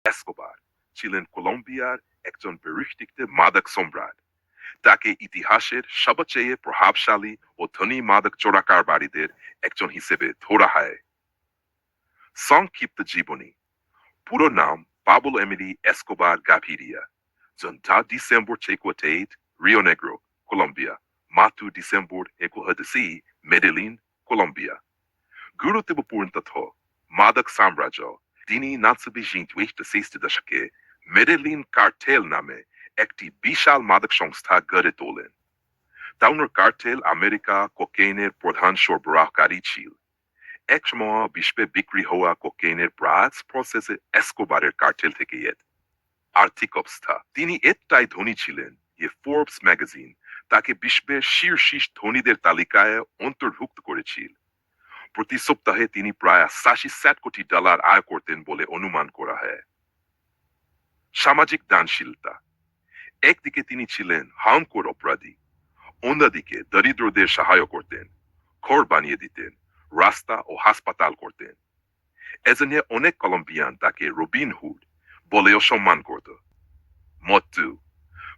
Escobar ছিলেন কলম্বিয়ার একজন berüchtigte মাদক সম্রাট। তাকে ইতিহাসের সবচেয়ে প্রভাবশালী ও ধনী মাদক চোরাকারবারীদের একজন হিসেবে ধরা হয়। সংক্ষিপ্ত জীবনী: পুরো নাম Pablo Emilio Escobar Gaviria, son 10 December 58, Rio Negro, Colombia, Matu December 56, Medellin, Colombia. গুরুত্বপূর্ণ তথ্য: মাদক সাম্রাজ্য। তিনি 1920 দশকে মেডেলিন কার্টেল নামে একটি বিশাল মাদক সংস্থা গড়ে তোলেন। টাউনার কার্টেল আমেরিকা কোকেইনের প্রধান সরবরাহকারী ছিল। একসময় বিশ্বে বিক্রি হওয়া কোকেইনের প্রায় প্রসেসে এসকোবারের কার্টেল থেকে এর আর্থিক অবস্থা: তিনি এতটাই ধনী ছিলেন যে ফোর্বস ম্যাগাজিন তাকে বিশ্বের শীর্ষ ধনীদের তালিকায় অন্তর্ভুক্ত করেছিল। প্রতি সপ্তাহে তিনি প্রায় 87 কোটি ডলার আয় করতেন বলে অনুমান করা হয়। সামাজিক দানশীলতা: একদিকে তিনি ছিলেন হাঙ্কর অপরাধী, অন্যদিকে দরিদ্রদের সাহায্য করতেন, ঘর বানিয়ে দিতেন, রাস্তা ও হাসপাতাল করতেন। এজন্য অনেক কলম্বিয়ান তাকে রবিন হুড বলেও সম্মান করত। মৃত্যু: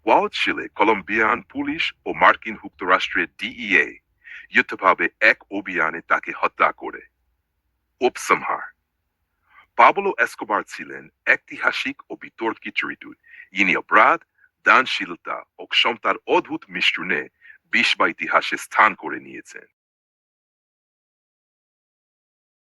ওয়াও ছিলে কলম্বিয়ান পুলিশ ও মার্কিন যুক্তরাষ্ট্রের ডিইএ যৌথভাবে এক অভিযানে তাকে হত্যা করে। উপসংহার: পাবলো এসকোবার ছিলেন ঐতিহাসিক ও বিতর্কিত চরিত্র। ইনি অপরাধ, দানশীলতা ও ক্ষমতার অদ্ভুত মিশ্রণে বিশ্ব ইতিহাসে স্থান করে নিয়েছেন।